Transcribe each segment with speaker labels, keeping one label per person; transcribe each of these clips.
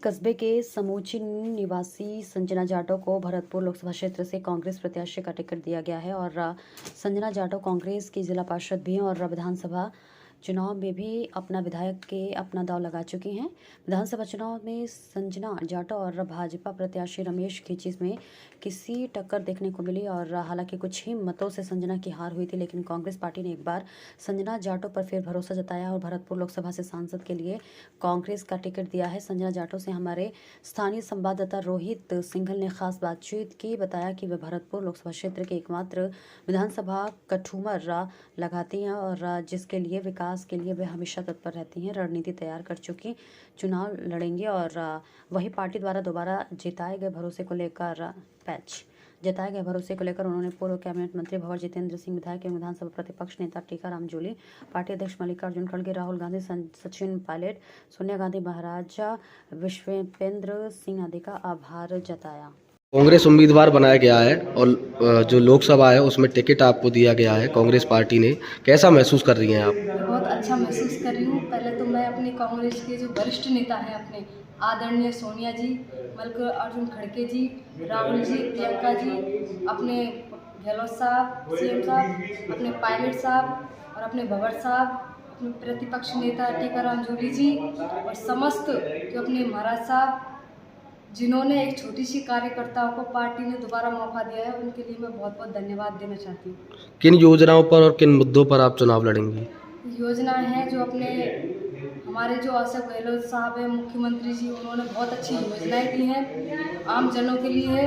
Speaker 1: कस्बे के समूची निवासी संजना जाटव को भरतपुर लोकसभा क्षेत्र से कांग्रेस प्रत्याशी का टिकट दिया गया है और संजना जाटव कांग्रेस की जिला पार्षद भी हैं और विधानसभा चुनाव में भी अपना विधायक के अपना दांव लगा चुकी हैं। विधानसभा चुनाव में संजना जाटव और भाजपा प्रत्याशी रमेश खींची में किसी टक्कर देखने को मिली और हालांकि कुछ ही मतों से संजना की हार हुई थी, लेकिन कांग्रेस पार्टी ने एक बार संजना जाटव पर फिर भरोसा जताया और भरतपुर लोकसभा से सांसद के लिए कांग्रेस का टिकट दिया है। संजना जाटव से हमारे स्थानीय संवाददाता रोहित सिंघल ने खास बातचीत की, बताया कि वे भरतपुर लोकसभा क्षेत्र के एकमात्र विधानसभा कठूमर लगाती हैं और जिसके लिए विकास के लिए वे हमेशा तत्पर रहती हैं। रणनीति तैयार कर चुकी चुनाव लड़ेंगे और वही पार्टी द्वारा दोबारा जताए गए भरोसे को लेकर उन्होंने पूर्व कैबिनेट मंत्री भंवर जितेंद्र सिंह, विधायक एवं विधानसभा प्रतिपक्ष नेता टीकाराम जूली, पार्टी अध्यक्ष मल्लिकार्जुन खड़गे, राहुल गांधी, सचिन पायलट, सोनिया गांधी, महाराजा विश्वेंद्र सिंह आदि का आभार जताया।
Speaker 2: कांग्रेस उम्मीदवार बनाया गया है और जो लोकसभा है उसमें टिकट आपको दिया गया है कांग्रेस पार्टी ने, कैसा महसूस कर रही हैं आप?
Speaker 3: बहुत अच्छा महसूस कर रही हूँ। पहले तो मैं अपनी कांग्रेस के जो वरिष्ठ नेता हैं, अपने आदरणीय सोनिया जी, मल्लिकार्जुन खड़गे जी, राहुल जी, प्रियंका जी, अपने गहलोत साहब, सीएम साहब, अपने पायलट साहब और अपने भंवर साहब, अपने प्रतिपक्ष नेता टीकाराम जूली जी और समस्त जो अपने महाराज साहब, जिन्होंने एक छोटी सी कार्यकर्ताओं को पार्टी ने दोबारा मौका दिया है, उनके लिए मैं बहुत बहुत धन्यवाद देना चाहती हूँ।
Speaker 2: किन योजनाओं पर और किन मुद्दों पर आप चुनाव लड़ेंगी?
Speaker 3: योजनाएं हैं जो अपने हमारे जो अशोक गहलोत साहब हैं, मुख्यमंत्री जी, उन्होंने बहुत अच्छी योजनाएं दी हैं आम जनों के लिए।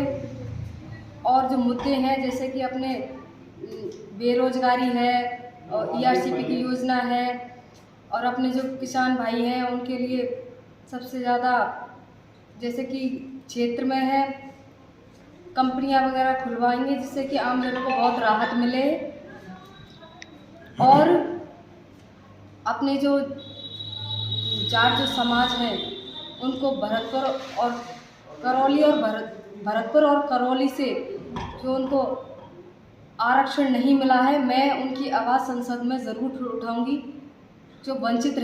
Speaker 3: और जो मुद्दे हैं जैसे कि अपने बेरोजगारी है और ERCP की योजना है और अपने जो किसान भाई हैं उनके लिए सबसे ज़्यादा जैसे कि क्षेत्र में है कंपनियां वगैरह खुलवाएंगे जिससे कि आम जनों को बहुत राहत मिले। और अपने जो जाट जो समाज है उनको भरतपुर और करौली से जो उनको आरक्षण नहीं मिला है, मैं उनकी आवाज़ संसद में ज़रूर उठाऊंगी, जो वंचित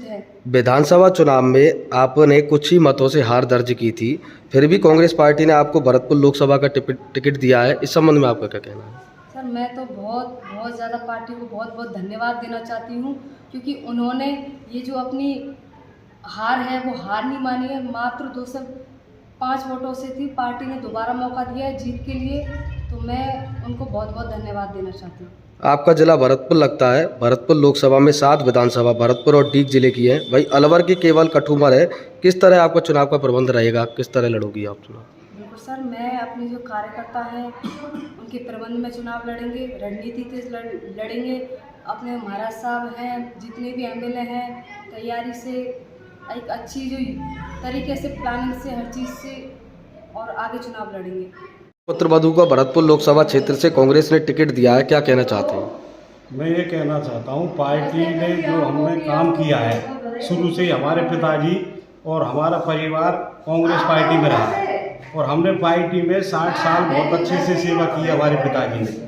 Speaker 3: है।
Speaker 2: विधानसभा चुनाव में आपने कुछ ही मतों से हार दर्ज की थी, फिर भी कांग्रेस पार्टी ने आपको भरतपुर लोकसभा का टिकट दिया है, इस संबंध में आपका क्या कहना है?
Speaker 3: सर, मैं तो बहुत ज़्यादा पार्टी को बहुत धन्यवाद देना चाहती हूँ, क्योंकि उन्होंने ये जो अपनी हार है वो हार नहीं मानी है। मात्र 205 वोटों से थी, पार्टी ने दोबारा मौका दिया है जीत के लिए, तो मैं उनको बहुत धन्यवाद देना चाहती हूँ।
Speaker 2: आपका जिला भरतपुर लगता है। भरतपुर लोकसभा में 7 विधानसभा भरतपुर और डीग जिले की है, वही अलवर की केवल कठूमर है। किस तरह आपका चुनाव का प्रबंध रहेगा, किस तरह लड़ोगी आप चुनाव?
Speaker 3: बिल्कुल सर, मैं अपने जो कार्यकर्ता हैं उनके प्रबंध में चुनाव लड़ेंगे, रणनीति से लड़ेंगे। अपने महाराज साहब हैं, जितने भी MLA हैं, तैयारी से एक अच्छी जो तरीके से प्लानिंग से हर चीज़ से और आगे चुनाव लड़ेंगे।
Speaker 2: पुत्रवधू को भरतपुर लोकसभा क्षेत्र से कांग्रेस ने टिकट दिया है, क्या कहना चाहते हैं?
Speaker 4: मैं ये कहना चाहता हूँ, पार्टी ने जो हमने काम किया है शुरू से ही, हमारे पिताजी और हमारा परिवार कांग्रेस पार्टी में रहा है और हमने पार्टी में 60 साल बहुत अच्छे से सेवा की है हमारे पिताजी ने।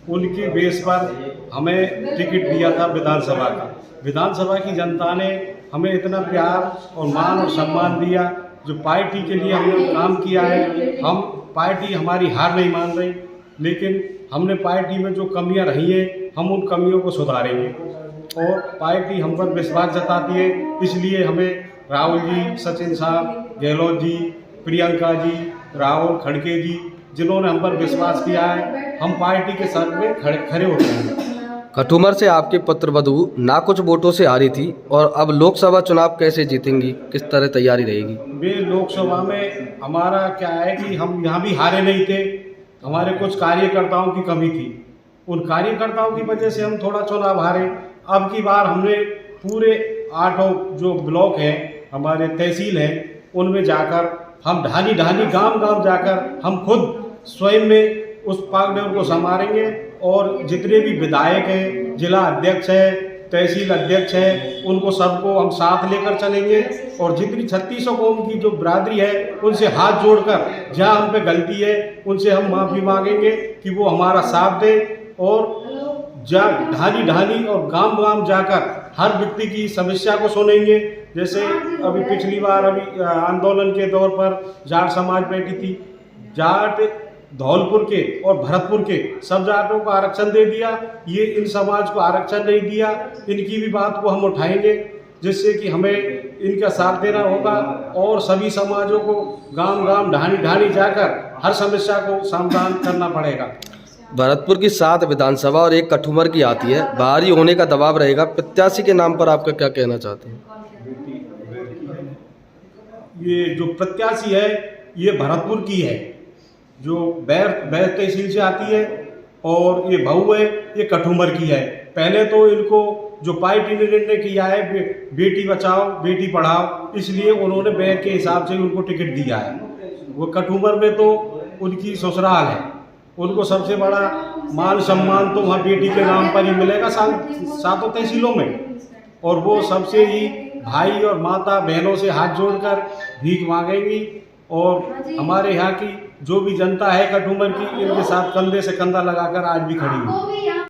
Speaker 4: उनकी बेस पर हमें टिकट दिया था विधानसभा का। विधानसभा की जनता ने हमें इतना प्यार और मान और सम्मान दिया, जो पार्टी के लिए हमने काम किया है। हम पार्टी हमारी हार नहीं मान रही, लेकिन हमने पार्टी में जो कमियां रही हैं हम उन कमियों को सुधारेंगे और पार्टी हम पर विश्वास जताती है। इसलिए हमें राहुल जी, सचिन साहब, गहलोत जी, प्रियंका जी, राहुल खड़गे जी, जिन्होंने हम पर विश्वास किया है, हम पार्टी के साथ में खड़े होते हैं।
Speaker 2: कठूमर से आपके पुत्रवधू ना कुछ वोटों से हारी थी और अब लोकसभा चुनाव कैसे जीतेंगी, किस तरह तैयारी रहेगी?
Speaker 4: वे लोकसभा में हमारा क्या है कि हम यहाँ भी हारे नहीं थे, हमारे कुछ कार्यकर्ताओं की कमी थी। उन कार्यकर्ताओं की वजह से हम थोड़ा चुनाव हारे। अब की बार हमने पूरे 8 जो ब्लॉक हैं, हमारे तहसील हैं, उनमें जाकर हम ढानी गांव जाकर हम खुद स्वयं में उस पागडोर को संभालेंगे और जितने भी विधायक हैं, जिला अध्यक्ष है, तहसील अध्यक्ष है, उनको सबको हम साथ लेकर चलेंगे और जितनी 3600 कौम की जो बिरादरी है उनसे हाथ जोड़कर जहां हम पे गलती है उनसे हम माफ़ी मांगेंगे कि वो हमारा साथ दे और ढानी और गांव जाकर हर व्यक्ति की समस्या को सुनेंगे, जैसे अभी पिछली बार अभी आंदोलन के दौर पर जाट समाज बैठी थी। जाट धौलपुर के और भरतपुर के सब जाटों को आरक्षण दे दिया, ये इन समाज को आरक्षण नहीं दिया। इनकी भी बात को हम उठाएंगे, जिससे कि हमें इनका साथ देना होगा और सभी समाजों को गांव गांव ढाणी ढाणी जाकर हर समस्या को समाधान करना पड़ेगा।
Speaker 2: भरतपुर की 7 विधानसभा और 1 कठुमर की आती है, बाहरी होने का दबाव रहेगा, प्रत्याशी के नाम पर आपका क्या कहना चाहते हैं?
Speaker 4: ये जो प्रत्याशी है ये भरतपुर की है, जो बैर तहसील से आती है, और ये बहू है ये कठुमर की है। पहले तो इनको जो पार्टी ने निर्णय किया है बेटी बचाओ बेटी पढ़ाओ, इसलिए उन्होंने बैर के हिसाब से उनको टिकट दिया है। वो कठुमर में तो उनकी ससुराल है, उनको सबसे बड़ा मान सम्मान तो वहाँ बेटी के नाम पर ही मिलेगा सातों तहसीलों में। और वो सबसे ही भाई और माता बहनों से हाथ जोड़कर भीख मांगेंगी, और हमारे यहाँ की जो भी जनता है कठुमर की, इनके साथ कंधे से कंधा लगाकर आज भी खड़ी हुई।